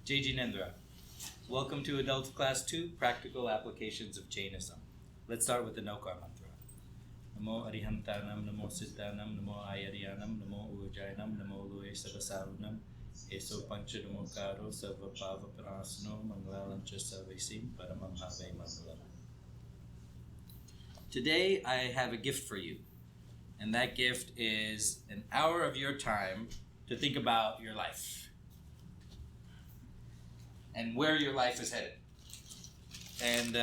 Jai Jinendra. Welcome to Adults Class 2, Practical Applications of Jainism. Let's start with the Nokar mantra. Namo Arihantanam, Namo Siddhanam, Namo Ayaryanam, Namo Ujayanam, Namo Lue Savasarunam, Eso Panchadamokaro, Savapava Parasano, Manglalancha Savesim, Paramam Have Mangalam. Today I have a gift for you, and that gift is an hour of your time to think about your life and where your life is headed. And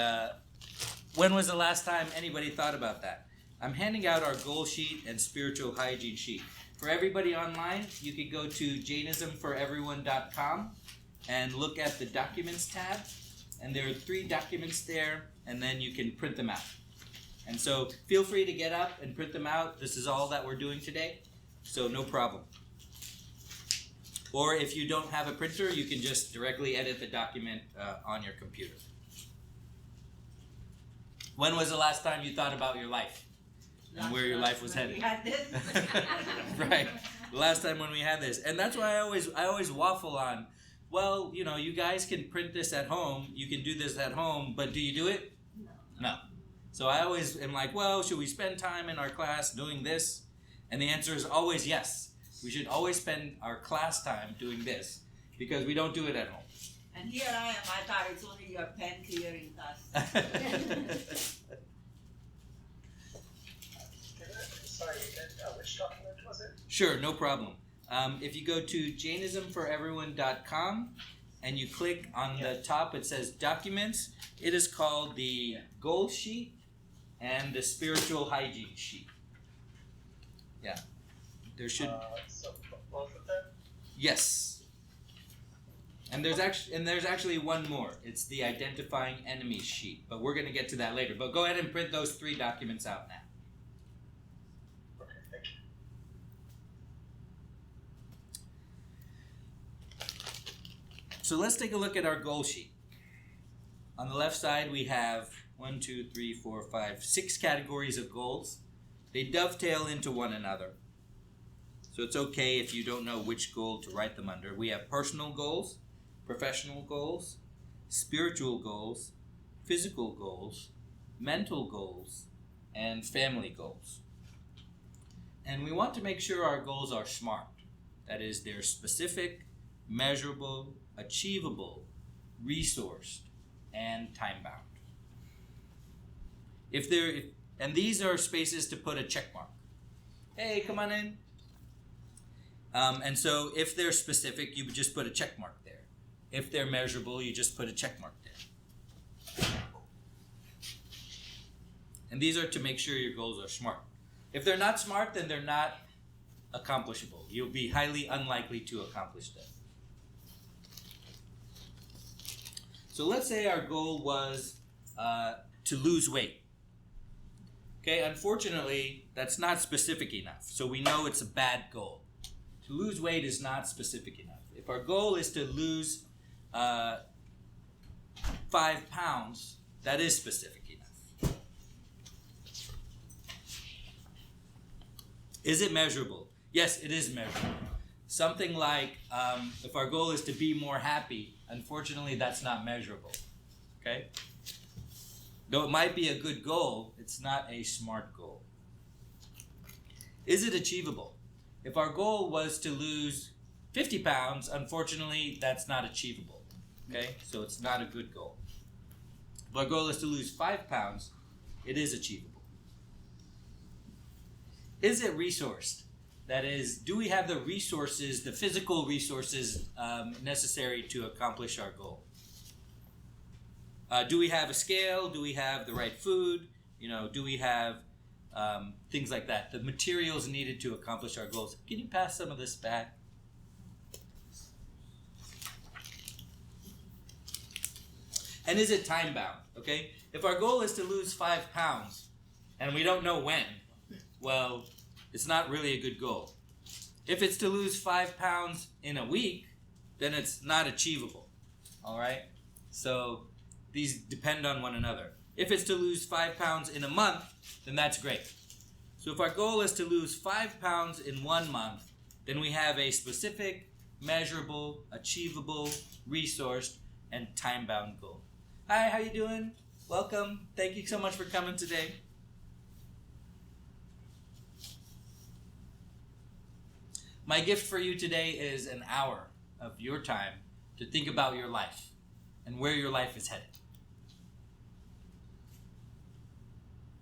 when was the last time anybody thought about that? I'm handing out our goal sheet and spiritual hygiene sheet. For everybody online, you can go to jainismforeveryone.com and look at the documents tab. And there are 3 documents there, and then you can print them out. And so feel free to get up and print them out. This is all that we're doing today, so no problem. Or if you don't have a printer, you can just directly edit the document on your computer. When was the last time you thought about your life and where your life was headed? We had this. Right, the last time when we had this. And that's why I always waffle on, well, you know, you guys can print this at home, you can do this at home, but do you do it? No. So I always am like, well, should we spend time in our class doing this? And the answer is always yes. We should always spend our class time doing this because we don't do it at home. And here I am, I thought it's only your pen clearing task. Sorry, which document was it? Sure, no problem. If you go to jainismforeveryone.com and you click on the top, it says Documents. It is called the Goal Sheet and the Spiritual Hygiene Sheet. Yeah. There should... So both of them? Yes. And there's actually one more. It's the Identifying Enemies Sheet. But we're going to get to that later. But go ahead and print those 3 documents out now. Okay, thank you. So let's take a look at our goal sheet. On the left side, we have 6 categories of goals. They dovetail into one another. So it's okay if you don't know which goal to write them under. We have personal goals, professional goals, spiritual goals, physical goals, mental goals, and family goals. And we want to make sure our goals are SMART. That is, they're specific, measurable, achievable, resourced, and time-bound. And these are spaces to put a check mark. Hey, come on in. And so if they're specific, you would just put a check mark there. If they're measurable, you just put a check mark there. And these are to make sure your goals are SMART. If they're not SMART, then they're not accomplishable. You'll be highly unlikely to accomplish them. So let's say our goal was to lose weight. Okay, unfortunately, that's not specific enough. So we know it's a bad goal. To lose weight is not specific enough. If our goal is to lose 5 pounds, that is specific enough. Is it measurable? Yes, it is measurable. Something like, if our goal is to be more happy, unfortunately, that's not measurable. Okay? Though it might be a good goal, it's not a SMART goal. Is it achievable? If our goal was to lose 50 pounds, unfortunately, that's not achievable. Okay? So it's not a good goal. If our goal is to lose 5 pounds, it is achievable. Is it resourced? That is, do we have the resources, the physical resources necessary to accomplish our goal? Do we have a scale? Do we have the right food? Do we have things like that? The materials needed to accomplish our goals. Can you pass some of this back? And is it time bound? Okay? If our goal is to lose 5 pounds and we don't know when, well, it's not really a good goal. If it's to lose 5 pounds in a week, then it's not achievable. All right? So these depend on one another. If it's to lose 5 pounds in a month, then that's great. So if our goal is to lose 5 pounds in 1 month, then we have a specific, measurable, achievable, resourced, and time-bound goal. Hi, how you doing? Welcome. Thank you so much for coming today. My gift for you today is an hour of your time to think about your life and where your life is headed.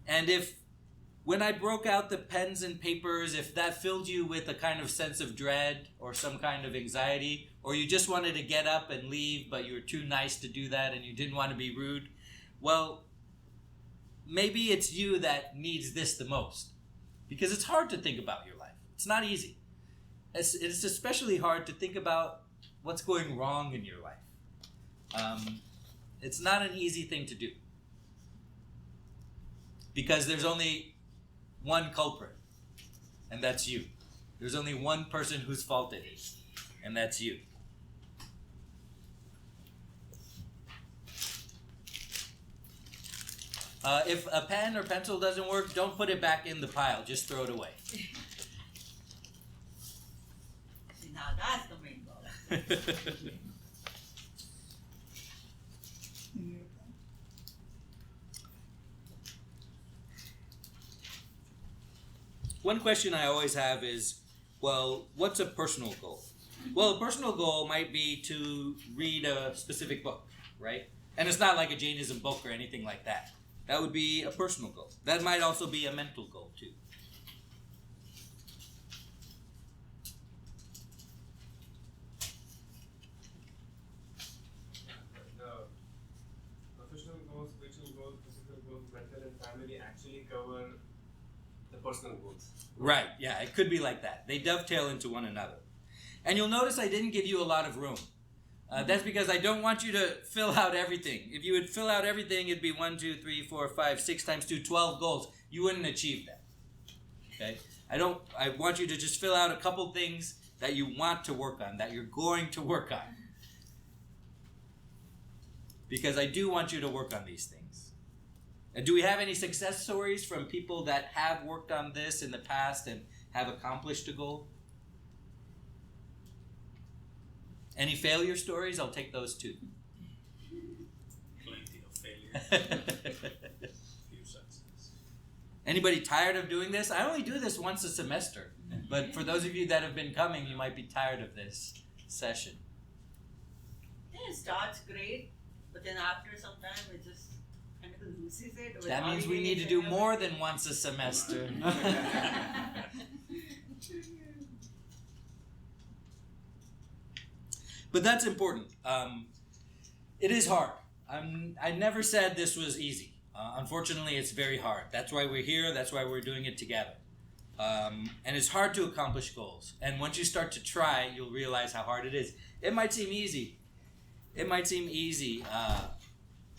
And if, when I broke out the pens and papers, if that filled you with a kind of sense of dread or some kind of anxiety, or you just wanted to get up and leave, but you were too nice to do that and you didn't want to be rude, well, maybe it's you that needs this the most. Because it's hard to think about your life. It's not easy. It's especially hard to think about what's going wrong in your life. It's not an easy thing to do. Because there's only one culprit, and that's you. There's only one person whose fault it is, and that's you. If a pen or pencil doesn't work, don't put it back in the pile. Just throw it away. See, now that's the main goal. One question I always have is, well, what's a personal goal? Well, a personal goal might be to read a specific book, right? And it's not like a Jainism book or anything like that. That would be a personal goal. That might also be a mental goal, too. The professional goals, spiritual goals, physical goals, mental and family actually cover the personal goals. Right, yeah, it could be like that. They dovetail into one another. And you'll notice I didn't give you a lot of room. That's because I don't want you to fill out everything. If you would fill out everything, it'd be 1, 2, 3, 4, 5, 6 times 2, 12 goals. You wouldn't achieve that. Okay? I want you to just fill out a couple things that you want to work on, that you're going to work on. Because I do want you to work on these things. And do we have any success stories from people that have worked on this in the past and have accomplished a goal? Any failure stories? I'll take those too. Plenty of failure. Few successes. Anybody tired of doing this? I only do this once a semester. But for those of you that have been coming, you might be tired of this session. Then it starts great, but then after some time it just kind of loses it. That means we need to do more than once a semester. But that's important. It is hard. I never said this was easy. Unfortunately, it's very hard. That's why we're here. That's why we're doing it together. And it's hard to accomplish goals. And once you start to try, you'll realize how hard it is. It might seem easy. It might seem easy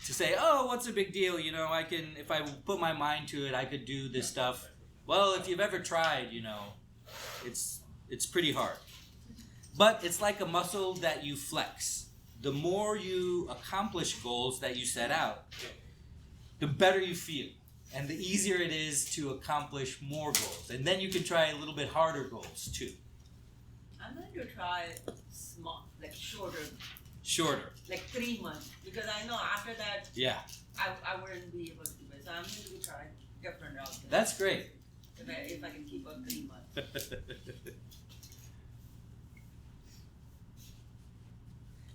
to say, oh, what's a big deal? You know, I can, if I put my mind to it, I could do this stuff. Well, if you've ever tried, you know, it's pretty hard. But it's like a muscle that you flex. The more you accomplish goals that you set out, the better you feel. And the easier it is to accomplish more goals. And then you can try a little bit harder goals too. I'm going to try small, like shorter, Shorter. like 3 months. Because I know after that, Yeah. I wouldn't be able to do it. So I'm going to try different routes. That's great. If I can keep on 3 months.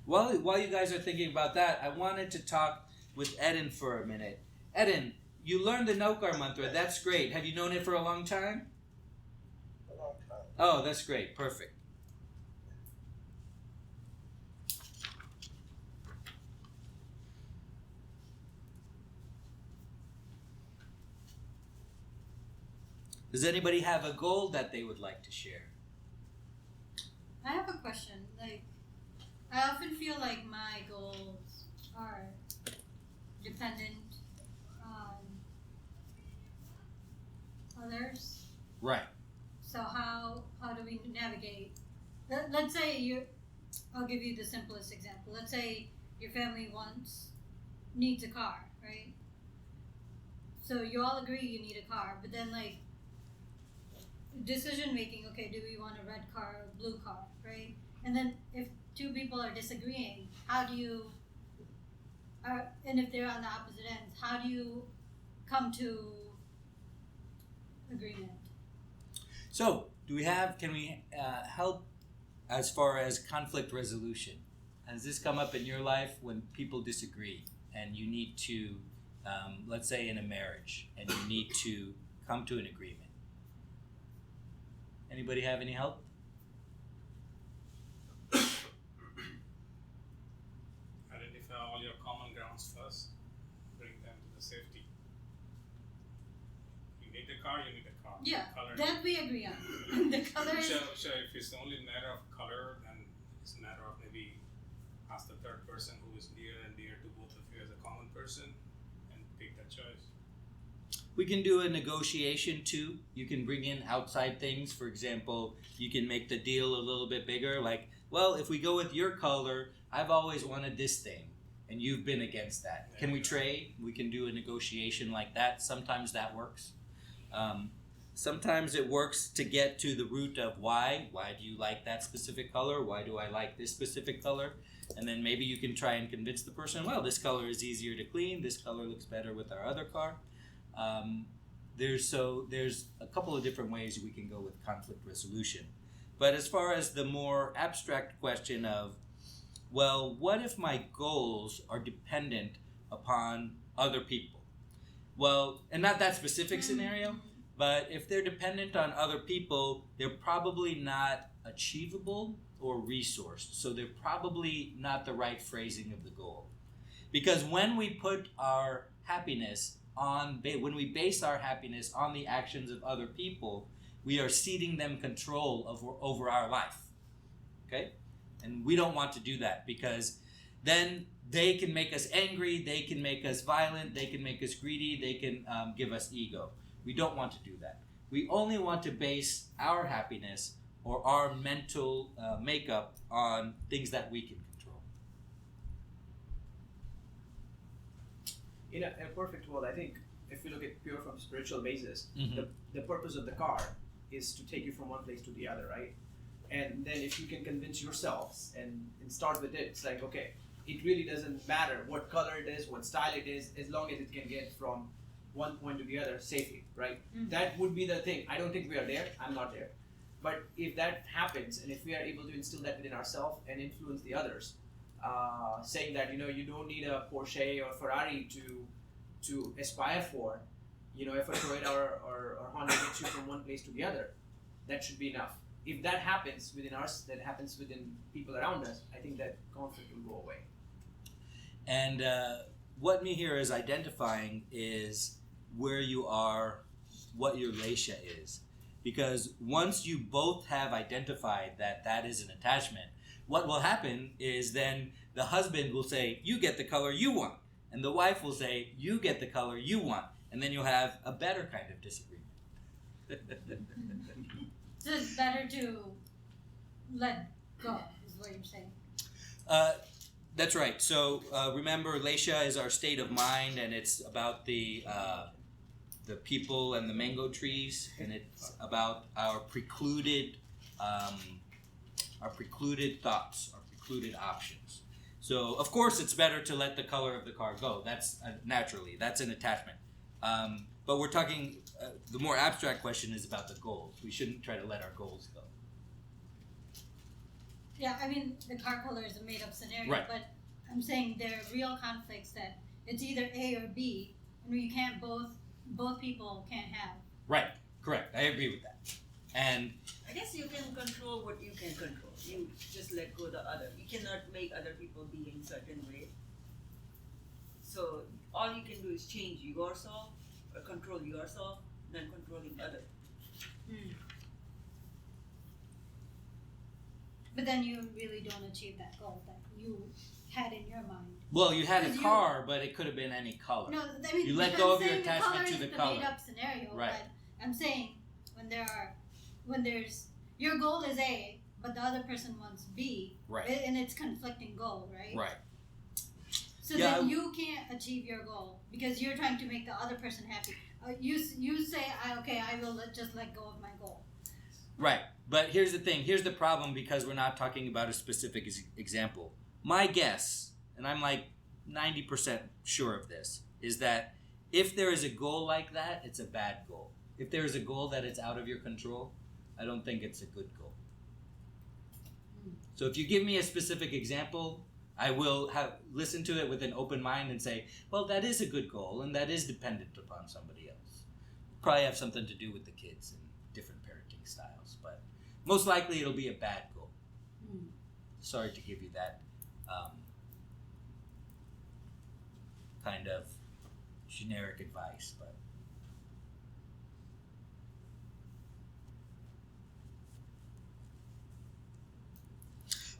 While you guys are thinking about that, I wanted to talk with Eden for a minute. Eden, you learned the Nokar mantra. That's great. Have you known it for a long time? A long time. Oh, that's great. Perfect. Does anybody have a goal that they would like to share? I have a question. Like, I often feel like my goals are dependent on others. Right. So how do we navigate? Let's say I'll give you the simplest example. Let's say your family needs a car, right? So you all agree you need a car, but then like decision making, okay, do we want a red car or a blue car, right? And then if two people are disagreeing, how do you, and if they're on the opposite ends, how do you come to agreement? So, can we help as far as conflict resolution? Has this come up in your life when people disagree and you need to, let's say in a marriage, and you need to come to an agreement? Anybody have any help? Identify all your common grounds first. Bring them to the safety. You need the car, you need a car. Yeah, Color. that we agree on. The color is. So if it's only a matter of color, then it's a matter of maybe ask the third person who is near and dear to both of you as a common person and take that choice. We can do a negotiation too. You can bring in outside things. For example, you can make the deal a little bit bigger. Like, well, if we go with your color, I've always wanted this thing, and you've been against that. Can we trade? We can do a negotiation like that. Sometimes that works. Sometimes it works to get to the root of why. Why do you like that specific color? Why do I like this specific color? And then maybe you can try and convince the person, well, this color is easier to clean. This color looks better with our other car. There's a couple of different ways we can go with conflict resolution. But as far as the more abstract question of, well, what if my goals are dependent upon other people? Well, and not that specific scenario, but if they're dependent on other people, they're probably not achievable or resourced. So they're probably not the right phrasing of the goal. Because when we put our happiness when we base our happiness on the actions of other people, we are ceding them control over our life. Okay? And we don't want to do that, because then they can make us angry, they can make us violent, they can make us greedy, they can give us ego. We don't want to do that. We only want to base our happiness or our mental makeup on things that we can control. In a perfect world, I think if you look at pure from spiritual basis, Mm-hmm. the purpose of the car is to take you from one place to the other, right? And then if you can convince yourselves and start with it, it's like, okay, it really doesn't matter what color it is, what style it is, as long as it can get from one point to the other safely, right? Mm-hmm. That would be the thing. I don't think we are there. I'm not there. But if that happens, and if we are able to instill that within ourselves and influence the others, saying that, you don't need a Porsche or Ferrari to aspire for, if a Toyota or Honda gets you from one place to the other, that should be enough. If that happens within us, that happens within people around us, I think that conflict will go away. And what me here is identifying is where you are, what your leisha is. Because once you both have identified that is an attachment, what will happen is then the husband will say, you get the color you want. And the wife will say, you get the color you want. And then you'll have a better kind of disagreement. So it's better to let go, is what you're saying. That's right. So remember, leisha is our state of mind, and it's about the people and the mango trees, and it's about our precluded thoughts, our precluded options. So of course, it's better to let the color of the car go. That's naturally, that's an attachment. But we're talking. The more abstract question is about the goals. We shouldn't try to let our goals go. Yeah, I mean, the car color is a made-up scenario, Right. but I'm saying there are real conflicts that it's either A or B, and you can't both people can't have. Right. Correct. I agree with that. And I guess you can control what you can control. You just let go the other. You cannot make other people be in certain way. So all you can do is change yourself, or control yourself, than controlling other. But then you really don't achieve that goal that you had in your mind. well, you had a Because car, but it could have been any color. No, I mean, You let I'm go of your saying attachment to the the color color. is the made-up scenario, Right. but I'm saying when there's your goal is A, but the other person wants B, Right. and it's conflicting goal, right? Right. So Yeah, then you can't achieve your goal because you're trying to make the other person happy. You say, okay, I will just let go of my goal. Right. But here's the thing. Here's the problem, because we're not talking about a specific example. My guess, and I'm like 90% sure of this, is that if there is a goal like that, it's a bad goal. If there is a goal that it's out of your control, I don't think it's a good goal. So if you give me a specific example, I will listen to it with an open mind and say, well, that is a good goal and that is dependent upon somebody else. Probably have something to do with the kids and different parenting styles, but most likely it'll be a bad goal. Sorry to give you that kind of generic advice, but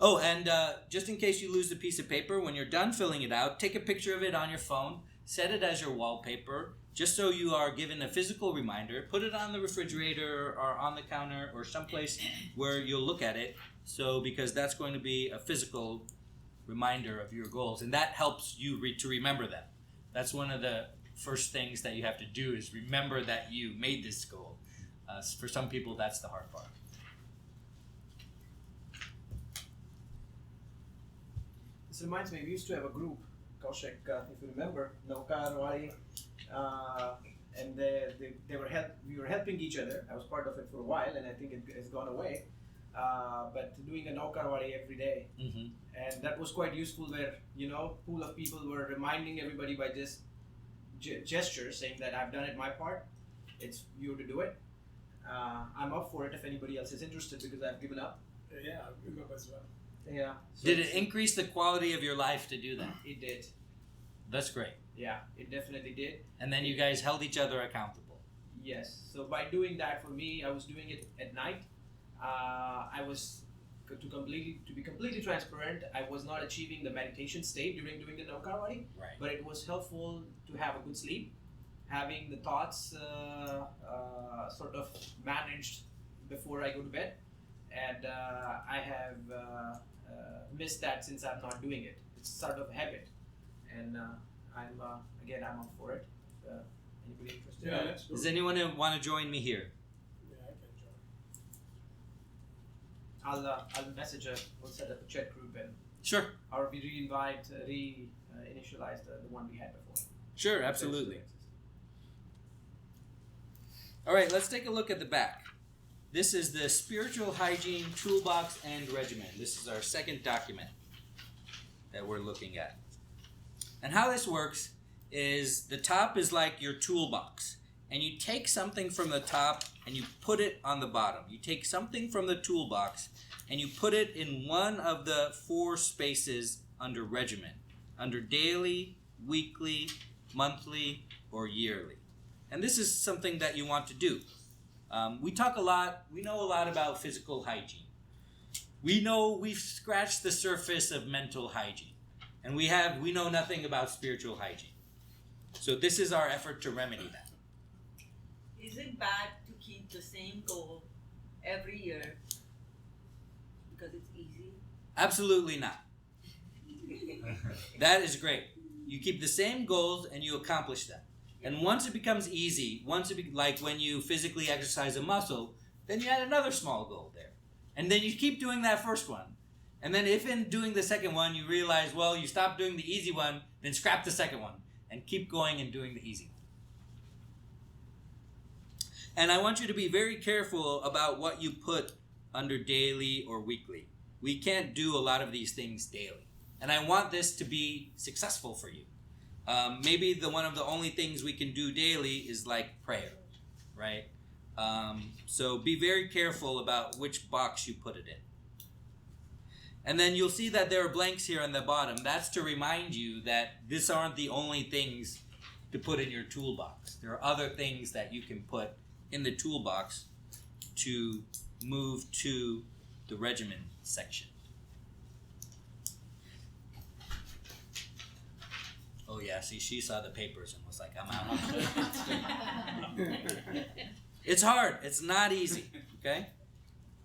oh, and just in case you lose the piece of paper, when you're done filling it out, take a picture of it on your phone, set it as your wallpaper, just so you are given a physical reminder. Put it on the refrigerator or on the counter or someplace where you'll look at it, because that's going to be a physical reminder of your goals, and that helps you to remember them. That's one of the first things that you have to do, is remember that you made this goal. For some people, that's the hard part. This reminds me, we used to have a group, Kaushik, if you remember, Naukar, Wari, and we were helping each other. I was part of it for a while, and I think it has gone away. But doing a Naukar Wari every day, and that was quite useful. Where pool of people were reminding everybody by just gestures, saying that I've done it my part. It's you to do it. I'm up for it if anybody else is interested, because I've given up. Yeah, I'll give up as well. Yeah. So Did it increase the quality of your life to do that? It did. That's great. Yeah, it definitely did. And then you guys held each other accountable. Yes. So by doing that, for me, I was doing it at night. I was to be completely transparent. I was not achieving the meditation state during doing the Naukarwadi, Right. but it was helpful to have a good sleep, having the thoughts sort of managed before I go to bed, and I have missed that since I'm not doing it. It's sort of a habit, and I'm up for it. Anybody interested? Yeah, let's do Does it. anyone want to join me here? Yeah, I can join. I'll message we'll set up a chat group, and Sure. or we initialize the one we had before. Sure, absolutely. All right, let's take a look at the back. This is the Spiritual Hygiene Toolbox and Regimen. This is our second document that we're looking at. And how this works is the top is like your toolbox. And you take something from the top and you put it on the bottom. You take something from the toolbox and you put it in one of the 4 spaces under Regimen. Under daily, weekly, monthly, or yearly. And this is something that you want to do. We know a lot about physical hygiene. We've scratched the surface of mental hygiene. And we know nothing about spiritual hygiene. So this is our effort to remedy that. Is it bad to keep the same goal every year because it's easy? Absolutely not. That is great. You keep the same goals and you accomplish them. And once it becomes easy, like when you physically exercise a muscle, then you add another small goal there. And then you keep doing that first one. And then if in doing the second one you realize, well, you stopped doing the easy one, then scrap the second one and keep going and doing the easy one. And I want you to be very careful about what you put under daily or weekly. We can't do a lot of these things daily. And I want this to be successful for you. Maybe one of the only things we can do daily is like prayer, right? So be very careful about which box you put it in. And then you'll see that there are blanks here on the bottom. That's to remind you that these aren't the only things to put in your toolbox. There are other things that you can put in the toolbox to move to the regimen section. Oh yeah, see, she saw the papers and was like, I'm out. It's hard. It's not easy, okay?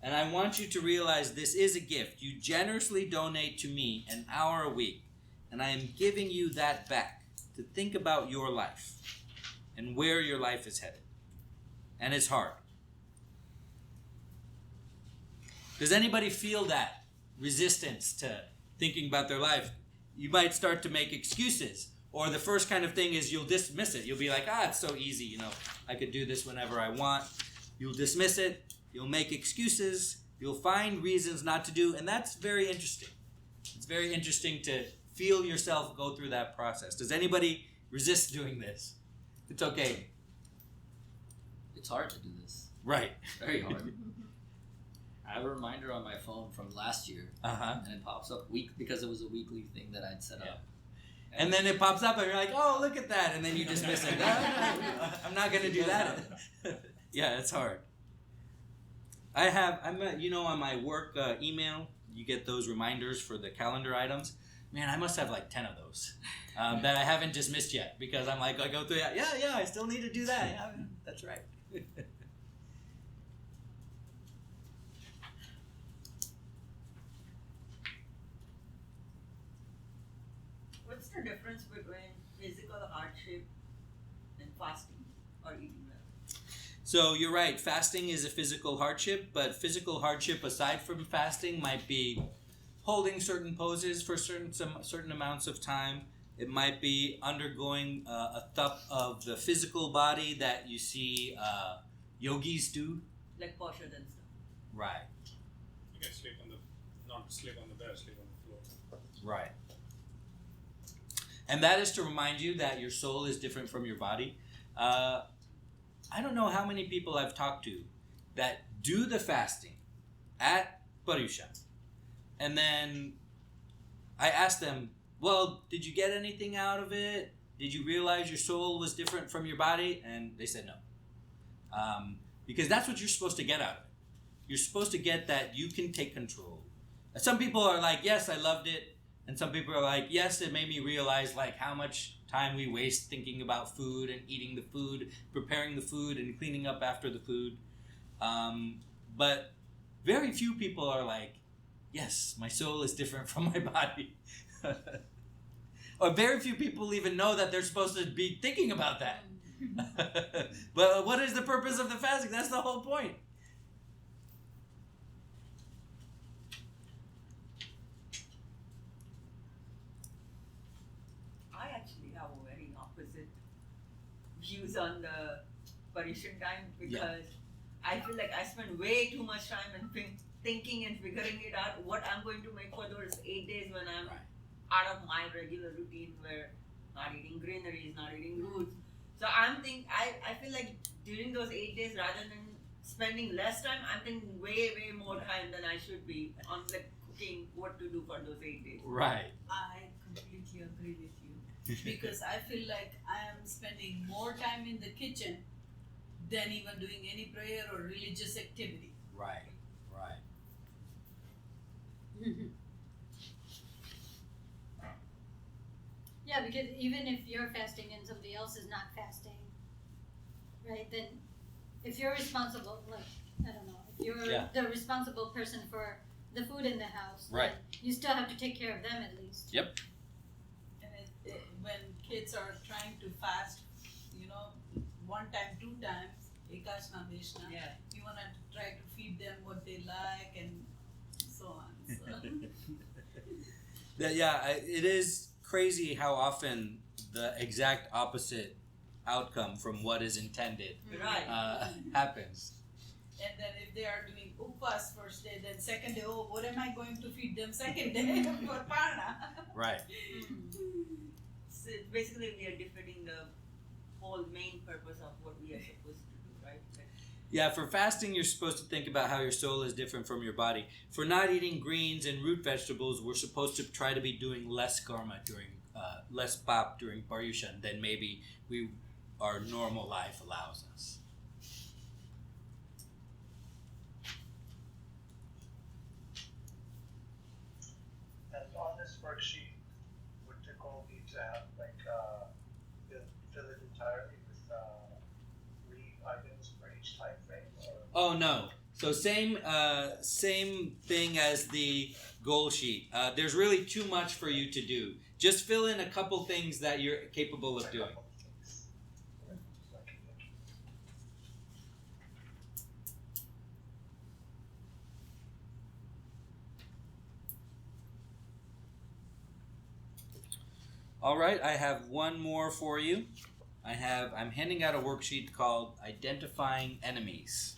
And I want you to realize this is a gift. You generously donate to me an hour a week, and I am giving you that back to think about your life and where your life is headed. And it's hard. Does anybody feel that resistance to thinking about their life? You might start to make excuses. Or the first kind of thing is you'll dismiss it. You'll be like, it's so easy, I could do this whenever I want. You'll dismiss it. You'll make excuses. You'll find reasons not to do, and that's very interesting. It's very interesting to feel yourself go through that process. Does anybody resist doing this? It's okay. It's hard to do this. Right. Very hard. I have a reminder on my phone from last year, and it pops up because it was a weekly thing that I'd set up. And then it pops up and you're like, oh, look at that. And then you dismiss it. I'm not going to do that. Yeah, it's hard. On my work email, you get those reminders for the calendar items. Man, I must have like 10 of those that I haven't dismissed yet because I'm like, I go through that. Yeah, I still need to do that. Yeah, that's right. What's the difference between physical hardship and fasting or eating well? So you're right. Fasting is a physical hardship, but physical hardship aside from fasting might be holding certain poses for certain amounts of time. It might be undergoing a thup of the physical body that you see yogis do. Like posture and stuff. Right. You can not sleep on the bed, sleep on the floor. Right. And that is to remind you that your soul is different from your body. I don't know how many people I've talked to that do the fasting at Paryusha. And then I ask them, well, did you get anything out of it? Did you realize your soul was different from your body? And they said no. Because that's what you're supposed to get out of it. You're supposed to get that you can take control. Some people are like, yes, I loved it. And some people are like, yes, it made me realize like how much time we waste thinking about food and eating the food, preparing the food and cleaning up after the food. But very few people are like, yes, my soul is different from my body. Or very few people even know that they're supposed to be thinking about that. But what is the purpose of the fasting? That's the whole point. I actually have a very opposite views on the Paryushan time because I feel like I spend way too much time in thinking and figuring it out what I'm going to make for those 8 days when I'm out of my regular routine where not eating greeneries, not eating roots. So I feel like during those 8 days rather than spending less time, I'm thinking way more time than I should be on like cooking what to do for those 8 days. Right. I completely agree with you because I feel like I am spending more time in the kitchen than even doing any prayer or religious activity. Right. Yeah, because even if you're fasting and somebody else is not fasting, right, then if you're responsible, like, I don't know, if you're the responsible person for the food in the house, right, then you still have to take care of them at least. Yep. And when kids are trying to fast, one time, 2 times, Ekashna, Deshna, you want to try to feed them what they like and so on. So. It is crazy how often the exact opposite outcome from what is intended happens. And then if they are doing upas first day, then second day, what am I going to feed them second day for parna? Right. So basically we are defeating the whole main purpose of what we are supposed to do, right? Yeah, for fasting, you're supposed to think about how your soul is different from your body. For not eating greens and root vegetables, we're supposed to try to be doing less karma less pap during Paryushan than maybe our normal life allows us. And on this worksheet, would the goal be to have fill it entirely with 3 items for each time frame? Oh no. So same thing as the goal sheet. There's really too much for you to do. Just fill in a couple things that you're capable of doing. All right, I have one more for you. I'm handing out a worksheet called Identifying Enemies.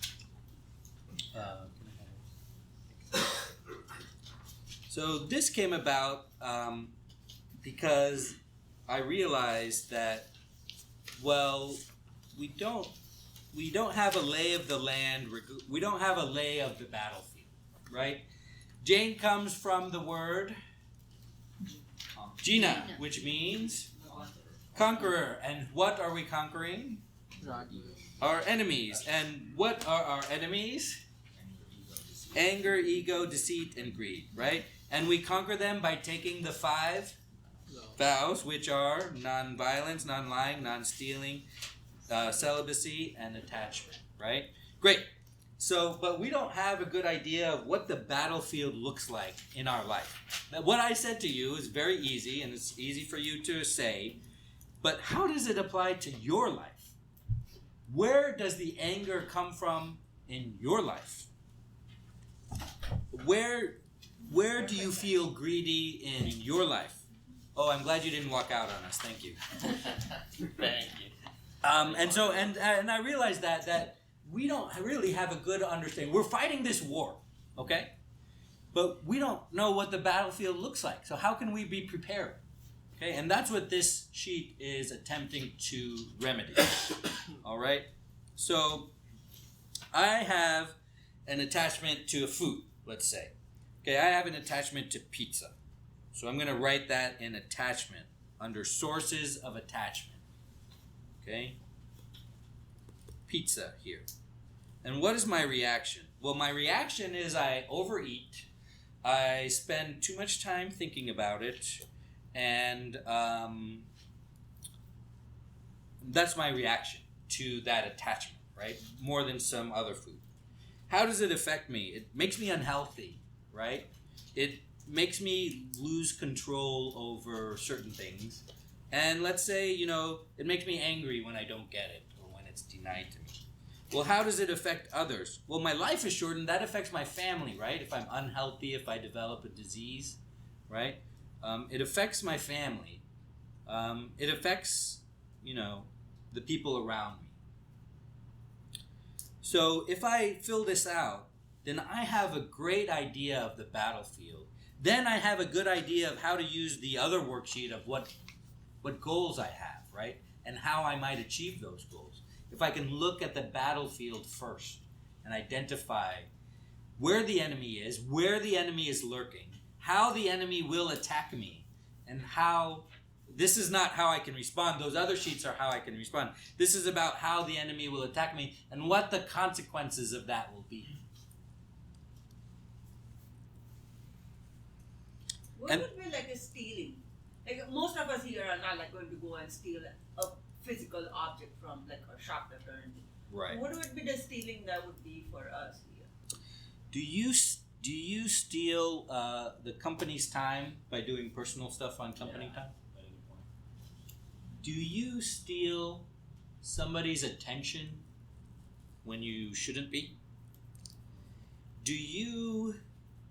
So this came about because I realized that, well, we don't have a lay of the land. We don't have a lay of the battlefield, right? Jane comes from the word Gina, which means conqueror. And what are we conquering? Our enemies. And what are our enemies? Anger, ego, deceit, and greed, right? And we conquer them by taking the 5 vows, which are non-violence, non-lying, non-stealing, celibacy, and attachment, right? Great. So, but we don't have a good idea of what the battlefield looks like in our life. Now, what I said to you is very easy, and it's easy for you to say, but how does it apply to your life? Where does the anger come from in your life? Where do you feel greedy in your life? Oh, I'm glad you didn't walk out on us. Thank you. Thank you. And I realized that we don't really have a good understanding. We're fighting this war, okay? But we don't know what the battlefield looks like. So how can we be prepared? Okay, and that's what this sheet is attempting to remedy. All right? So I have an attachment to a food, let's say. Okay, I have an attachment to pizza. So I'm going to write that in attachment under sources of attachment. Okay? Pizza here. And what is my reaction? Well, my reaction is I overeat. I spend too much time thinking about it. And that's my reaction to that attachment, right? More than some other food. How does it affect me? It makes me unhealthy, right? It makes me lose control over certain things. And let's say, it makes me angry when I don't get it or when it's denied to me. Well, how does it affect others? Well, my life is shortened. That affects my family, right? If I'm unhealthy, if I develop a disease, right? It affects my family. It affects, the people around me. So if I fill this out, then I have a great idea of the battlefield. Then I have a good idea of how to use the other worksheet of what goals I have, right? And how I might achieve those goals. If I can look at the battlefield first and identify where the enemy is, where the enemy is lurking, how the enemy will attack me, and how this is not how I can respond. Those other sheets are how I can respond. This is about how the enemy will attack me and what the consequences of that will be. What would be like a stealing? Like most of us here are not like going to go and steal a physical object from like a shoplifter or anything. Right. What would be the stealing that would be for us here? Do you steal the company's time by doing personal stuff on company time? Do you steal somebody's attention when you shouldn't be? Do you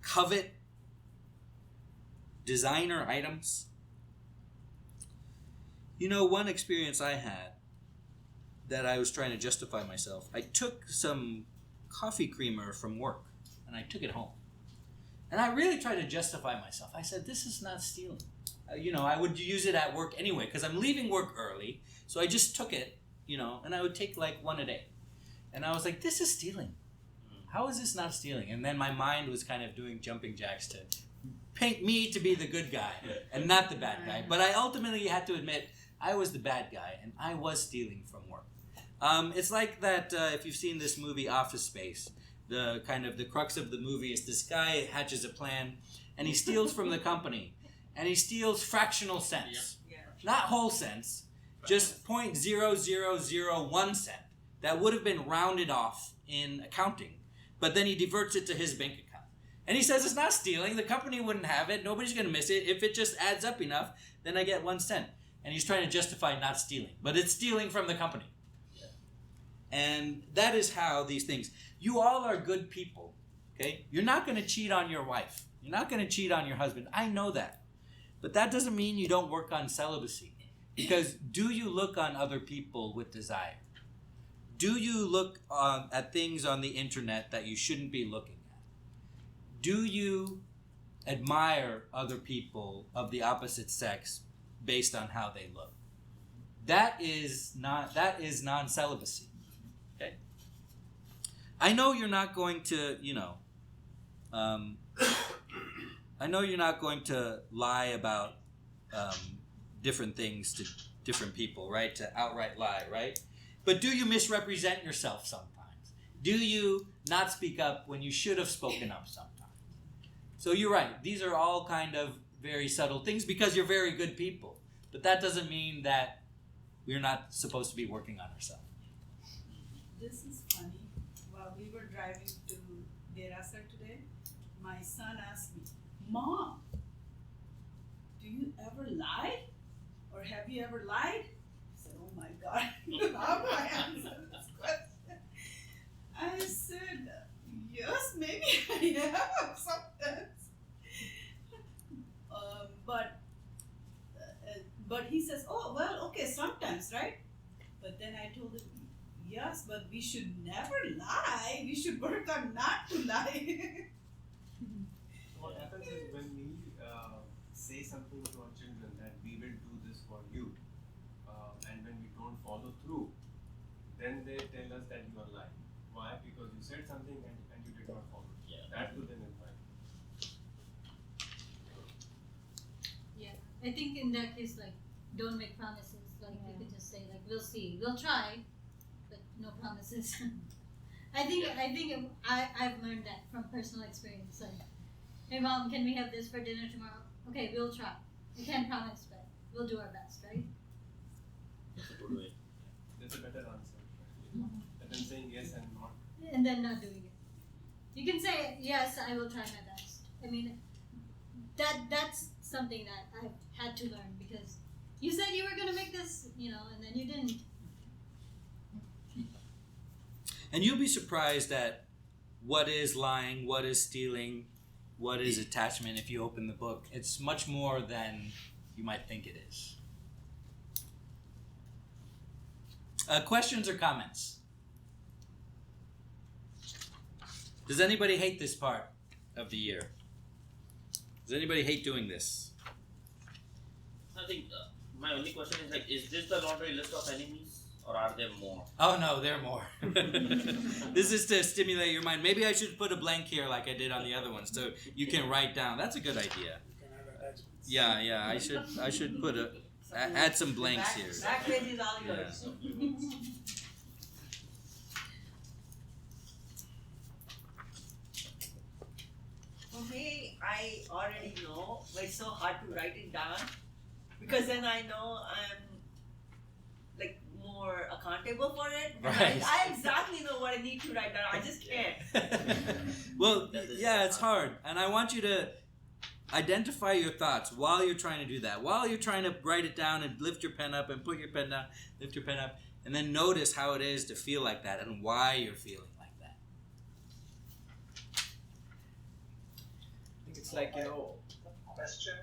covet designer items? One experience I had that I was trying to justify myself, I took some coffee creamer from work and I took it home. And I really tried to justify myself. I said, this is not stealing. I would use it at work anyway because I'm leaving work early. So I just took it, and I would take like one a day. And I was like, this is stealing. How is this not stealing? And then my mind was kind of doing jumping jacks to paint me to be the good guy and not the bad guy. But I ultimately had to admit I was the bad guy and I was stealing from work. It's like that if you've seen this movie Office Space, the crux of the movie is this guy hatches a plan and he steals from the company. And he steals fractional cents. Yeah. Not whole cents, just 0.0001 cent. That would have been rounded off in accounting. But then he diverts it to his bank account. And he says it's not stealing. The company wouldn't have it. Nobody's going to miss it. If it just adds up enough, then I get 1 cent. And he's trying to justify not stealing. But it's stealing from the company. Yeah. And that is how these things. You all are good people. Okay? You're not going to cheat on your wife. You're not going to cheat on your husband. I know that. But that doesn't mean you don't work on celibacy. Because do you look on other people with desire? Do you look at things on the internet that you shouldn't be looking at? Do you admire other people of the opposite sex based on how they look? That is non-celibacy. Okay? I know you're not going to, I know you're not going to lie about different things to different people, right? To outright lie, right? But do you misrepresent yourself sometimes? Do you not speak up when you should have spoken up sometimes? So you're right. These are all kind of very subtle things because you're very good people. But that doesn't mean that we're not supposed to be working on ourselves. This is funny. While we were driving to Derasar today, my son asked me, Mom, do you ever lie? Or have you ever lied? I said, oh my God, how do I answer this question? I said, yes, maybe I have sometimes. But he says, oh, well, okay, sometimes, right? But then I told him, yes, but we should never lie. We should work on not to lie. What happens is when we say something to our children that we will do this for you, and when we don't follow through, then they tell us that you are lying. Why? Because you said something and you did not follow. Yeah. That to them is lying. Yeah, I think in that case, like, don't make promises. Like, you could just say, like, we'll see, we'll try, but no promises. I've learned that from personal experience. Like, hey mom, can we have this for dinner tomorrow? Okay, we'll try. I can't promise, but we'll do our best, right? That's a good way. That's a better answer. Than them saying yes and not. And then not doing it. You can say, yes, I will try my best. I mean, that's something that I've had to learn because you said you were going to make this, and then you didn't. And you'll be surprised at what is lying, what is stealing, what is attachment if you open the book. It's much more than you might think it is. Questions or comments? Does anybody hate this part of the year? Does anybody hate doing this? I think my only question is like, is this the laundry list of enemies or are there more? Oh no, there are more. This is to stimulate your mind. Maybe I should put a blank here like I did on the other ones so you can write down. That's a good idea. Yeah, I should put add some blanks here. Back page is all yours. For me, I already know, but it's so hard to write it down because then I know I'm like more accountable for it. Right. I exactly know what I need to write down. I just can't. Well, yeah, it's hard, and I want you to identify your thoughts while you're trying to do that. While you're trying to write it down and lift your pen up and put your pen down, lift your pen up, and then notice how it is to feel like that and why you're feeling like that. I think it's like, Question,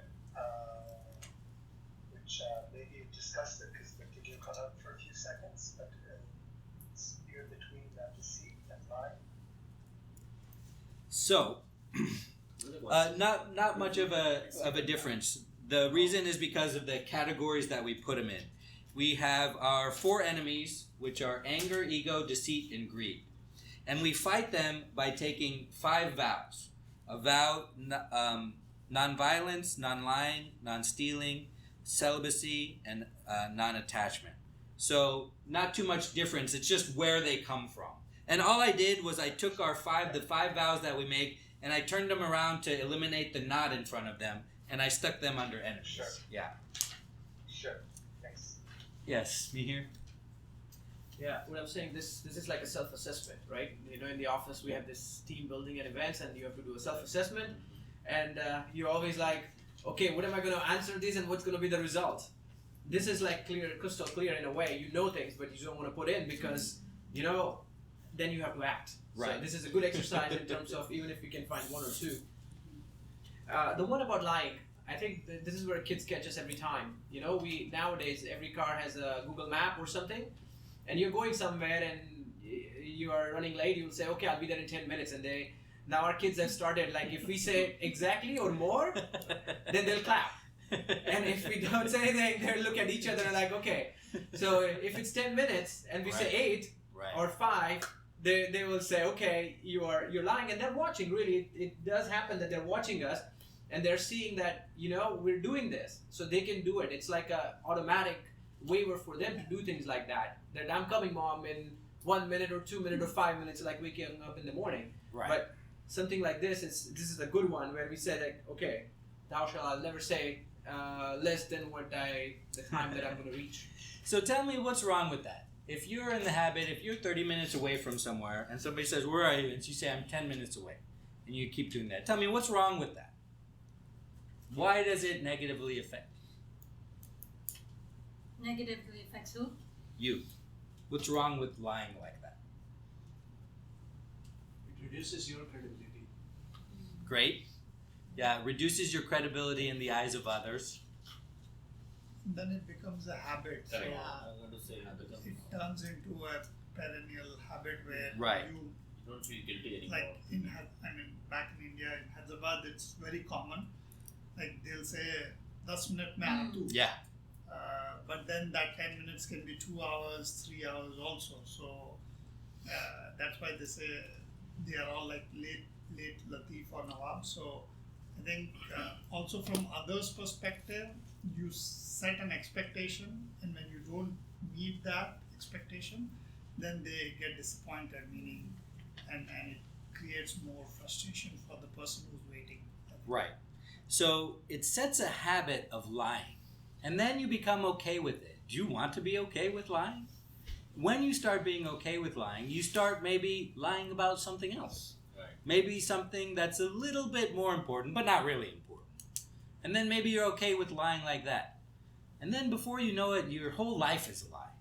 which maybe you discussed it because did you cut out for a few seconds, but it's here between deceit and lying. So, not much of a difference. The reason is because of the categories that we put them in. We have our 4 enemies, which are anger, ego, deceit, and greed. And we fight them by taking 5 vows. A vow, non-violence, non-lying, non-stealing, celibacy, and non-attachment. So not too much difference. It's just where they come from. And all I did was I took the 5 vows that we make, and I turned them around to eliminate the not in front of them, and I stuck them under enemies. Sure. Yeah. Sure. Thanks. Yes, me here? Yeah, what I'm saying, this is like a self-assessment, right? In the office we have this team building and events, and you have to do a self-assessment, and you're always like, okay, what am I going to answer this, and what's going to be the result? This is like crystal clear in a way. You know things, but you don't want to put in because, then you have to act. Right. So this is a good exercise in terms of even if we can find 1 or 2. The one about lying, I think this is where kids catch us every time. You know, we nowadays every car has a Google Map or something, and you're going somewhere and you are running late. You'll say, "Okay, I'll be there in 10 minutes," and now our kids have started, like, if we say exactly or more, then they'll clap. And if we don't say anything, they'll look at each other and like, okay. So if it's 10 minutes and we say 8 or 5, they will say, okay, you're lying, and they're watching. Really, it does happen that they're watching us, and they're seeing that, you know, we're doing this, so they can do it. It's like a automatic waiver for them to do things like that. That I'm coming, Mom, in 1 minute or 2 minutes or 5 minutes, like waking up in the morning. Right. But something like this is a good one where we said, like, okay, thou shalt never say less than the time that I'm going to reach. So tell me what's wrong with that. If you're in the habit, if you're 30 minutes away from somewhere and somebody says, where are you? And you say, I'm 10 minutes away. And you keep doing that. Tell me what's wrong with that. Why does it negatively affect Negatively affects who? you? What's wrong with lying like that? It reduces your credibility. Great. Yeah, reduces your credibility in the eyes of others. Then it becomes a habit. So Correct. I'm going to say it turns into a perennial habit where Right. you, you don't feel guilty anymore. like back in India, in Hyderabad, it's very common. Like they'll say 10 minute mein aaya tu. Yeah. But then that 10 minutes can be 2 hours, 3 hours also. So that's why they say they are all like late Latif or Nawab. So I think also from others' perspective, you set an expectation, and when you don't meet that expectation, then they get disappointed, meaning, and it creates more frustration for the person who's waiting. Right. So it sets a habit of lying. And then you become okay with it. Do you want to be okay with lying? When you start being okay with lying, you start maybe lying about something else. Right. Maybe something that's a little bit more important, but not really important. And then maybe you're okay with lying like that. And then before you know it, your whole life is a lie.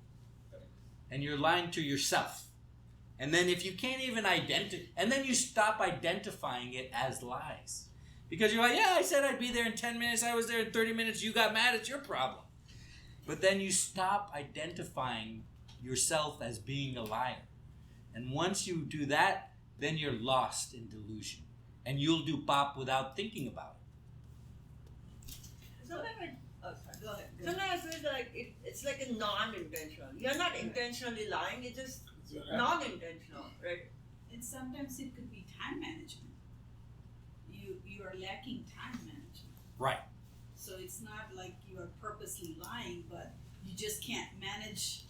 And you're lying to yourself. And then if you can't even and then you stop identifying it as lies. Because you're like, yeah, I said I'd be there in 10 minutes, I was there in 30 minutes, you got mad, it's your problem. But then you stop identifying yourself as being a liar. And once you do that, then you're lost in delusion. And you'll do pop without thinking about it. Go ahead. Sometimes I feel like it's like a non-intentional. You're not intentionally lying, it's just non-intentional, right? And sometimes it could be time management. You are lacking time management. Right. So it's not like you are purposely lying, but you just can't manage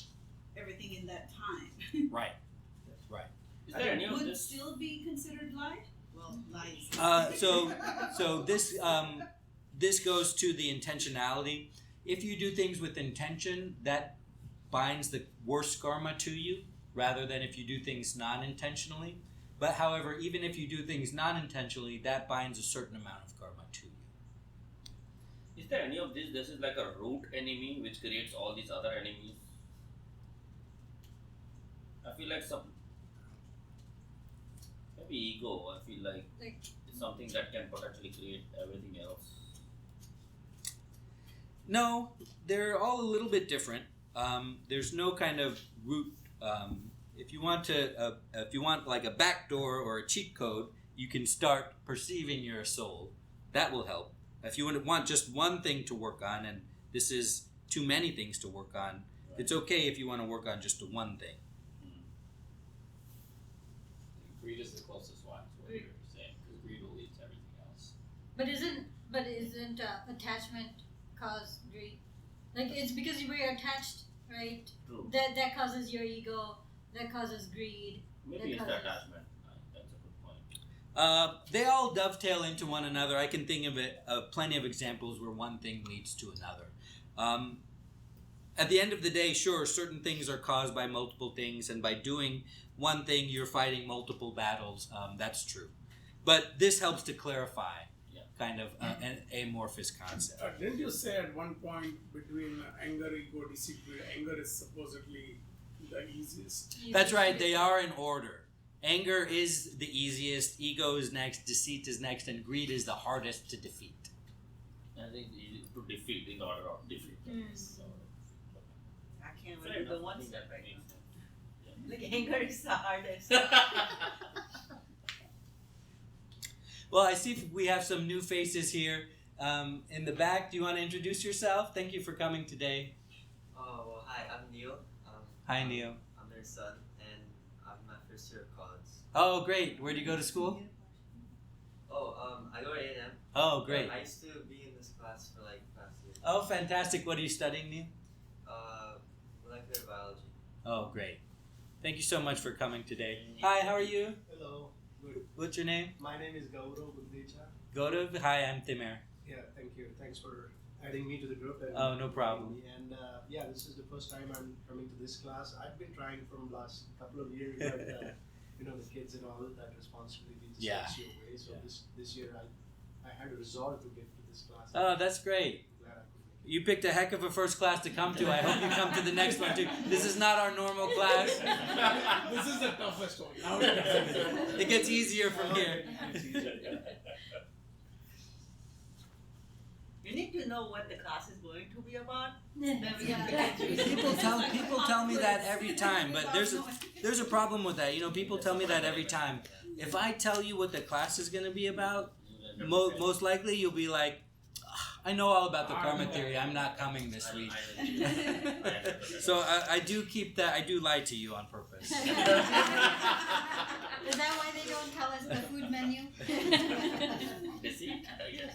everything in that time. Right. Right. Is there any of Would this? still be considered lie? Well, lies. So this goes to the intentionality. If you do things with intention, that binds the worst karma to you, rather than if you do things non-intentionally. But however, even if you do things non-intentionally, that binds a certain amount of karma to you. Is there any of this? This is like a root enemy which creates all these other enemies. I feel like maybe ego. I feel like it's something that can potentially create everything else. No, they're all a little bit different. There's no kind of root. If you want like a backdoor or a cheat code, you can start perceiving your soul. That will help. If you want just one thing to work on, and this is too many things to work on, it's okay if you want to work on just one thing. Greed is the closest one to what you're saying, because greed will lead to everything else. But isn't attachment cause greed? Like it's because we are attached, right? True. That causes your ego. That causes greed. Maybe it's the attachment. That's a good point. They all dovetail into one another. I can think of plenty of examples where one thing leads to another. At the end of the day, sure, certain things are caused by multiple things, and by doing one thing, you're fighting multiple battles. That's true. But this helps to clarify kind of an amorphous concept. Didn't you say at one point between anger, ego, deceit, greed, anger is supposedly the easiest? That's right. They are in order. Anger is the easiest, ego is next, deceit is next, and greed is the hardest to defeat. I think to defeat in the order of defeat. So, I can't fair remember the enough. I one think step that right makes now. sense. Like anger is the hardest. Well, I see we have some new faces here in the back. Do you want to introduce yourself? Thank you for coming today. Oh, well, hi, I'm Neil. Hi, Neil. I'm their son, and I'm my first year of college. Oh, great. Where do you go to school? Oh, I go to A&M. Oh, great. I used to be in this class for like past year. Oh, fantastic. What are you studying, Neil? Molecular biology. Oh, great. Thank you so much for coming today. Hi, how are you? Hello. Good. What's your name? My name is Gaurav Gundecha. Gaurav. Hi, I'm Timer. Yeah, thank you. Thanks for adding me to the group. And Oh, no problem. And yeah, this is the first time I'm coming to this class. I've been trying from last couple of years, but you know, the kids and all that responsibility just Yeah. takes you away. So Yeah. this year I had a resolve to get to this class. Oh, that's great. I'm glad I could make it. You picked a heck of a first class to come to. I hope you come to the next one too. This is not our normal class. This is the toughest one. Now It gets easier from here. You need to know what the class is going to be about. Yeah. Then we can pick and choose. People tell me that every time, but there's a problem with that. You know, people tell me that every time. If I tell you what the class is going to be about, most likely you'll be like, "Ah, I know all about the karma theory. I'm not coming this week." So I do keep that. I do lie to you on purpose. Is that why they don't tell us the food menu? See? Yes.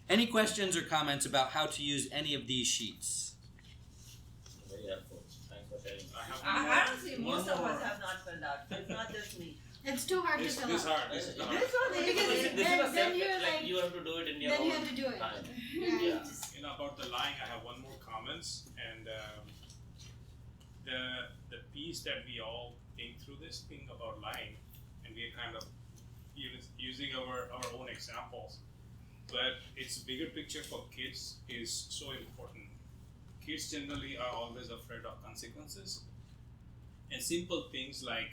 Any questions or comments about how to use any of these sheets? Very helpful. Thanks for sharing. Honestly, most of One us more. have not filled out. It's not just me. It's too hard to fill out. This is This hard. one is Because easy. This is a then step, you're like, like- you have to do it in your Then you own have to do it. time. Yeah. Yeah. You know, about the lying, I have one more comments, and the piece that we all think through this thing about lying, and we are kind of using our own examples, but its bigger picture for kids is so important. Kids generally are always afraid of consequences, and simple things like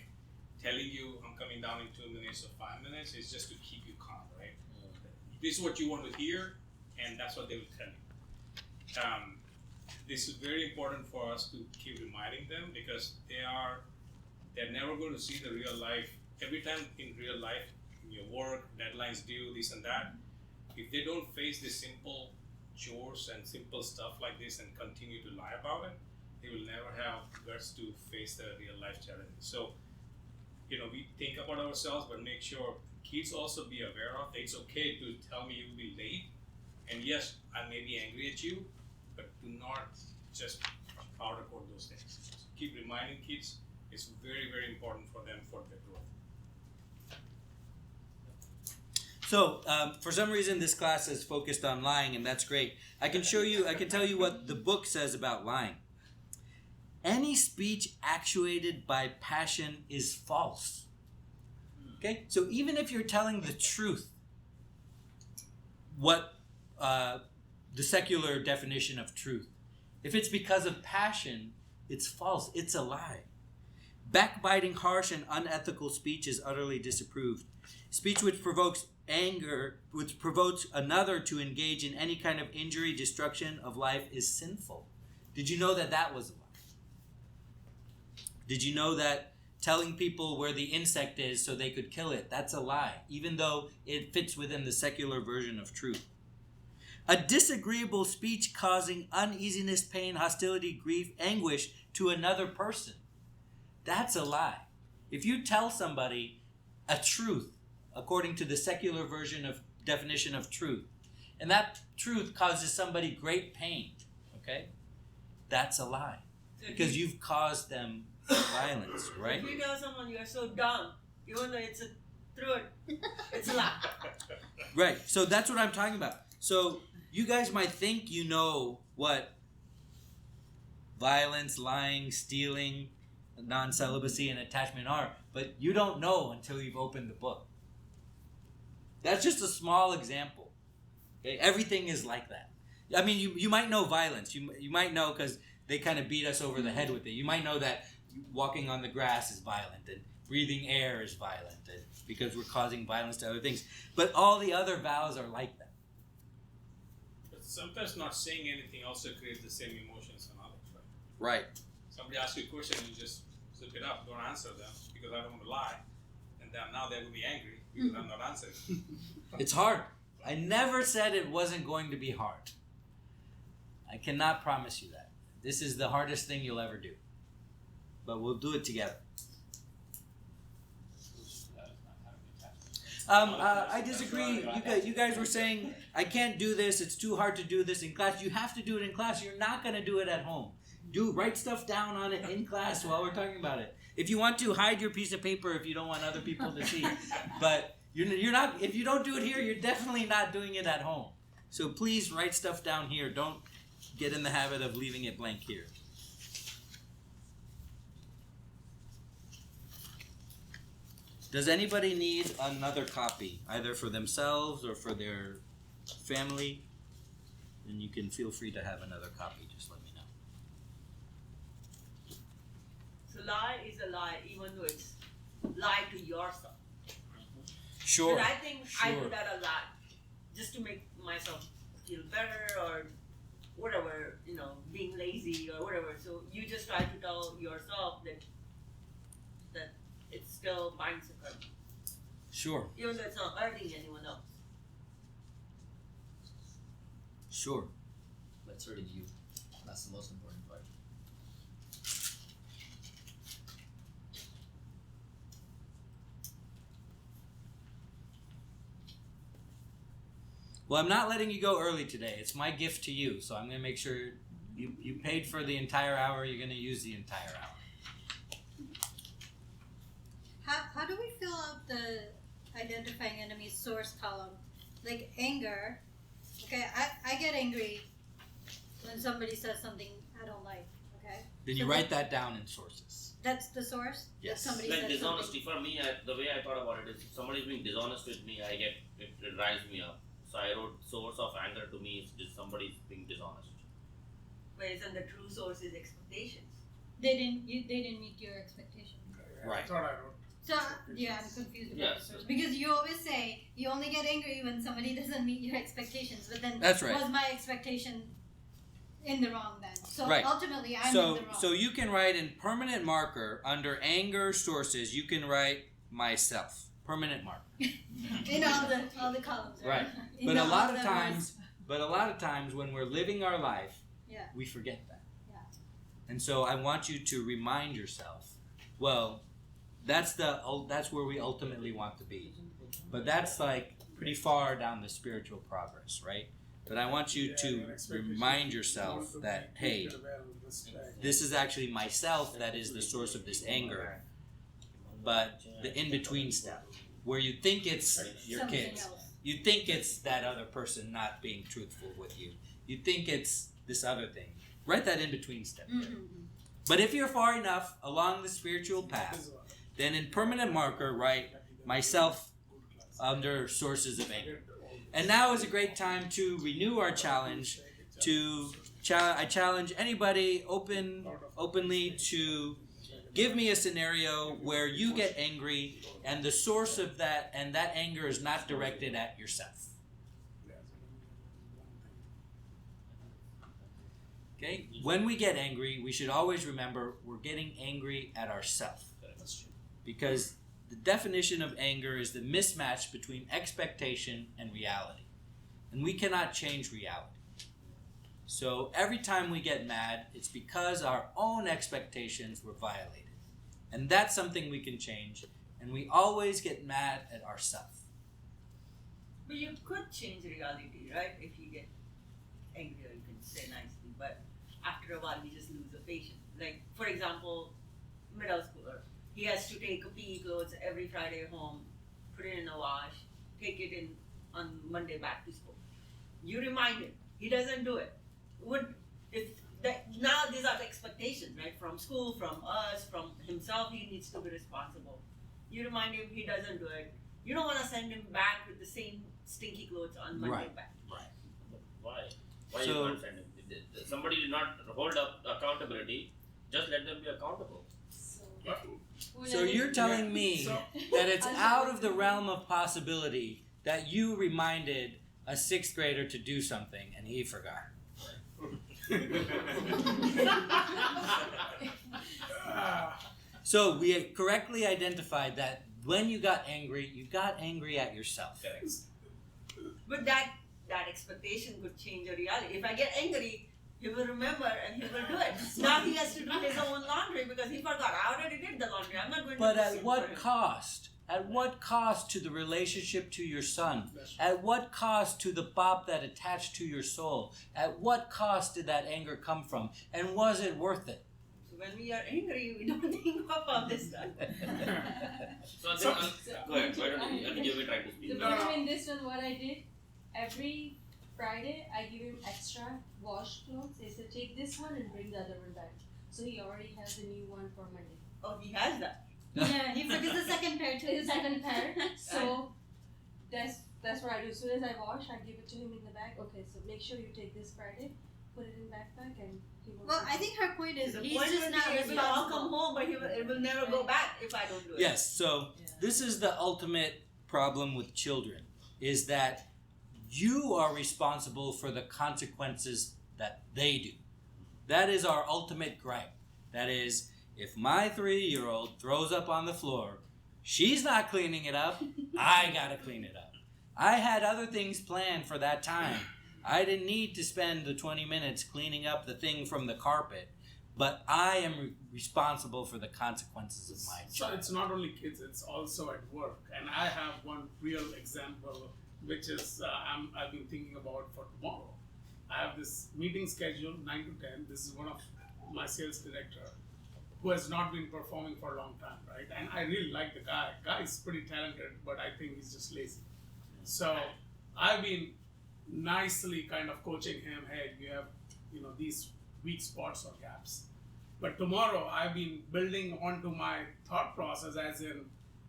telling you I'm coming down in 2 minutes or 5 minutes is just to keep you calm, right? This is what you want to hear, and that's what they will tell you. This is very important for us to keep reminding them, because they're never going to see the real life. Every time in real life, in your work, deadlines due, this and that, if they don't face the simple chores and simple stuff like this and continue to lie about it, they will never have guts to face the real life challenges. So, you know, we think about ourselves, but make sure kids also be aware of it's okay to tell me you'll be late, and yes, I may be angry at you, but do not just powder coat those things. So keep reminding kids. It's very, very important for them for their growth. So, for some reason, this class is focused on lying, and that's great. I can tell you what the book says about lying. Any speech actuated by passion is false. Okay? So even if you're telling the truth, what the secular definition of truth, if it's because of passion, it's false. It's a lie. Backbiting, harsh, and unethical speech is utterly disapproved. Speech which provokes anger, which provokes another to engage in any kind of injury, destruction of life, is sinful. Did you know that that was a lie? Did you know that telling people where the insect is so they could kill it, that's a lie, even though it fits within the secular version of truth? A disagreeable speech causing uneasiness, pain, hostility, grief, anguish to another person, that's a lie. If you tell somebody a truth according to the secular version of definition of truth, and that truth causes somebody great pain, okay, that's a lie, because you've caused them violence, right? If you tell someone you are so dumb, even though it's a truth, it's a lie. Right. So that's what I'm talking about. So you guys might think you know what violence, lying, stealing, non-celibacy, and attachment are, but you don't know until you've opened the book. That's just a small example. Okay? Everything is like that. I mean, you might know violence. You might know because they kind of beat us over the head with it. You might know that walking on the grass is violent, and breathing air is violent, and because we're causing violence to other things. But all the other vows are like that. But sometimes not saying anything also creates the same emotions in others, right? Right. Somebody asks you a question and you just zip it up, don't answer them because I don't want to lie. And then now they're going to be angry because I'm not answering. It's hard. I never said it wasn't going to be hard. I cannot promise you that. This is the hardest thing you'll ever do. But we'll do it together. I disagree. You guys were saying, I can't do this. It's too hard to do this in class. You have to do it in class. You're not going to do it at home. Write stuff down on it in class while we're talking about it. If you want to, hide your piece of paper if you don't want other people to see. But you're not. If you don't do it here, you're definitely not doing it at home. So please write stuff down here. Don't get in the habit of leaving it blank here. Does anybody need another copy, either for themselves or for their family? Then you can feel free to have another copy. Just let me know. So lie is a lie, even though it's lie to yourself. Sure. But I think I Sure. do that a lot, just to make myself feel better or whatever, being lazy or whatever. So you just try to tell yourself that it's still binds a karma, Sure. even though it's not hurting anyone else. Sure. But it's hurting you. That's the most important part. Well, I'm not letting you go early today. It's my gift to you, so I'm going to make sure you paid for the entire hour. You're going to use the entire hour. How do we fill out the identifying enemies source column? Like anger. Okay, I get angry when somebody says something I don't like. Okay. Then you write that down in sources. That's the source. Yes. Somebody Like said dishonesty something. for me, the way I thought about it is if somebody is being dishonest with me, it drives me up. So I wrote source of anger to me is just somebody being dishonest. But isn't the true source is expectations? They didn't meet your expectation. Right. I thought I wrote. So yeah, I'm confused about Yes. the source because you always say you only get angry when somebody doesn't meet your expectations. But then That's right. was my expectation in the wrong then? So Right. ultimately, I'm in So the wrong. so you can write in permanent marker under anger sources. You can write myself. Permanent marker. in all the columns. Right. In But a all lot of the times, when we're living our life, Yeah. we forget that. Yeah. And so I want you to remind yourself, well, that's where we ultimately want to be. But that's like pretty far down the spiritual progress, right? But I want you to remind yourself that, hey, this is actually myself that is the source of this anger. But the in-between step, where you think it's your Something kids, else. you think it's that other person not being truthful with you, you think it's this other thing. Write that in-between step there. Mm-hmm. But if you're far enough along the spiritual path, then in permanent marker, write myself under sources of anger. And now is a great time to renew our challenge. I challenge anybody openly to give me a scenario where you get angry and the source of that and that anger is not directed at yourself. Okay? When we get angry, we should always remember we're getting angry at ourselves. Because the definition of anger is the mismatch between expectation and reality. And we cannot change reality. So every time we get mad, it's because our own expectations were violated. And that's something we can change. And we always get mad at ourselves. But you could change reality, right? If you get angry, or you can say nicely. But after a while, you just lose the patience. Like, for example, middle schooler. He has to take PE clothes every Friday home, put it in a wash, take it in on Monday back to school. You remind him. He doesn't do it. Now these are the expectations, right? From school, from us, from himself. He needs to be responsible. You remind him. He doesn't do it. You don't want to send him back with the same stinky clothes on Monday back. Right. Why? Why So- you can't send him? Somebody did not hold up accountability. Just let them be accountable. So you're telling me that it's out of the realm of possibility that you reminded a 6th grader to do something and he forgot. So we correctly identified that when you got angry at yourself. But that expectation could change your reality. If I get angry, he will remember and he will do it. Now he has to do his own laundry because he forgot. I already did the laundry. I'm not going But to do at it what for him. cost? At what cost to the relationship to your son? At what cost to the bop that attached to your soul? At what cost did that anger come from? And was it worth it? So when we are angry, we don't think of all this stuff. So I think, go ahead, why don't you, I think you've been trying to speak. So in this one, what I did, every Friday, I give him extra washed clothes. I said, take this one and bring the other one back. So he already has a new one for Monday. Oh, he has that. Yeah, he forgets the second pair too. The second pair. So that's what I do. As soon as I wash, I give it to him in the bag. Okay, so make sure you take this Friday, put it in backpack, and he will. Well, I think her point is The he's point just will not be, it will all responsible. come home, but it will never go back if I don't do it. Yes, so this is the ultimate problem with children, is that you are responsible for the consequences that they do. That is our ultimate gripe. That is, if my 3-year-old throws up on the floor, she's not cleaning it up, I gotta clean it up. I had other things planned for that time. I didn't need to spend the 20 minutes cleaning up the thing from the carpet, but I am responsible for the consequences of my So child. it's not only kids, it's also at work. And I have one real example, which is I've been thinking about for tomorrow. I have this meeting scheduled 9 to 10. This is one of my sales director who has not been performing for a long time, right? And I really like the guy. Guy is pretty talented, but I think he's just lazy. So I've been nicely kind of coaching him, hey, you have, these weak spots or gaps. But tomorrow I've been building onto my thought process as in,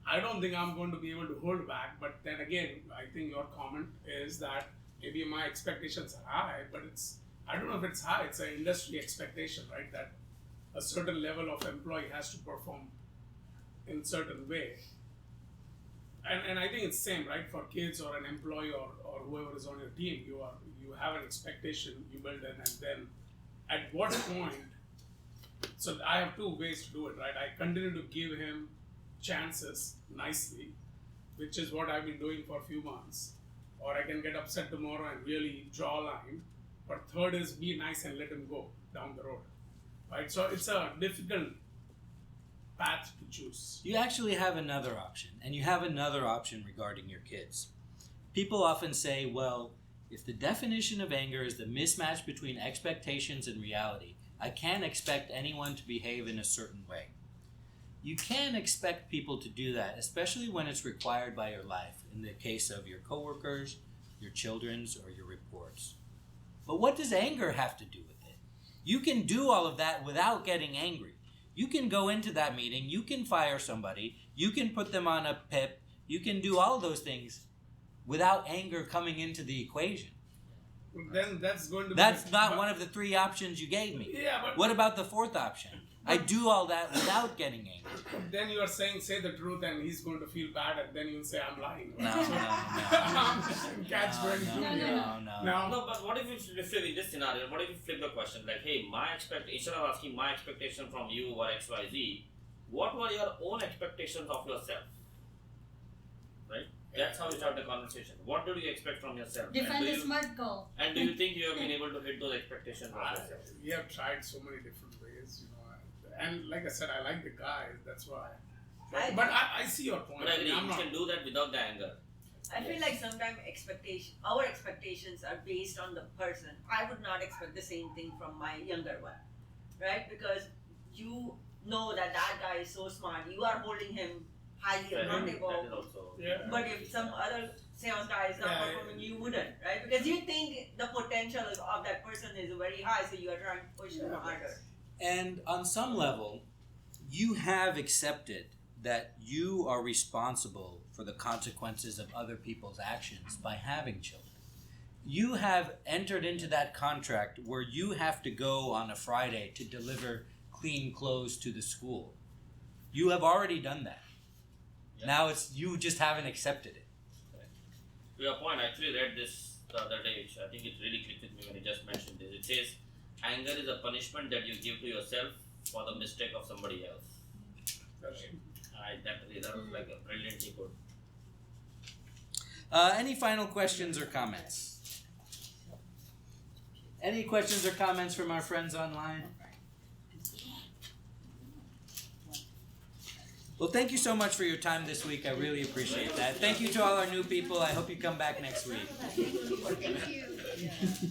I don't think I'm going to be able to hold back. But then again, I think your comment is that maybe my expectations are high, but I don't know if it's high, it's an industry expectation, right? That a certain level of employee has to perform in certain way. And I think it's same, right? For kids or an employee or whoever is on your team, you have an expectation, you build it, and then at what point, so I have 2 ways to do it, right? I continue to give him chances nicely, which is what I've been doing for a few months, or I can get upset tomorrow and really draw a line. But third is be nice and let him go down the road, right? So it's a difficult path to choose. You actually have another option, and you have another option regarding your kids. People often say, well, if the definition of anger is the mismatch between expectations and reality, I can't expect anyone to behave in a certain way. You can expect people to do that, especially when it's required by your life, in the case of your coworkers, your children's, or your reports. But what does anger have to do with it? You can do all of that without getting angry. You can go into that meeting, you can fire somebody, you can put them on a PIP, you can do all those things without anger coming into the equation. Then that's going to That's be not one of the 3 options you gave me. Yeah, but What about the 4th option? I do all that without getting angry. then you are saying say the truth and he's going to feel bad and then you'll say I'm lying. No, no, Catch 22. No, but what if you flip in this scenario? What if you flip the question like, hey, instead of asking my expectation from you or XYZ, what were your own expectations of yourself? Right? That's how you start the conversation. What do you expect from yourself? Define the SMART goal. And do you think you have been able to hit those expectations of yourself? We have tried so many different ways, and like I said, I like the guy, that's why. But I see your point. But I agree, I'm you not, can do that without the anger. I feel like sometimes our expectations are based on the person. I would not expect the same thing from my younger one, right? Because you know that guy is so smart. You are holding him highly accountable. That is also, But if some other sales guy is not performing, you wouldn't, right? Because you think the potential of that person is very high, so you are trying to push them harder. And on some level, you have accepted that you are responsible for the consequences of other people's actions by having children. You have entered into that contract where you have to go on a Friday to deliver clean clothes to the school. You have already done that. Yeah. Now it's you just haven't accepted it. To your point, I actually read this the other day, which I think it really clicked with me when you just mentioned this. It says, anger is a punishment that you give to yourself for the mistake of somebody else. That was like a brilliantly good. Any final questions or comments? Any questions or comments from our friends online? Well, thank you so much for your time this week. I really appreciate that. Thank you to all our new people. I hope you come back next week. Thank you.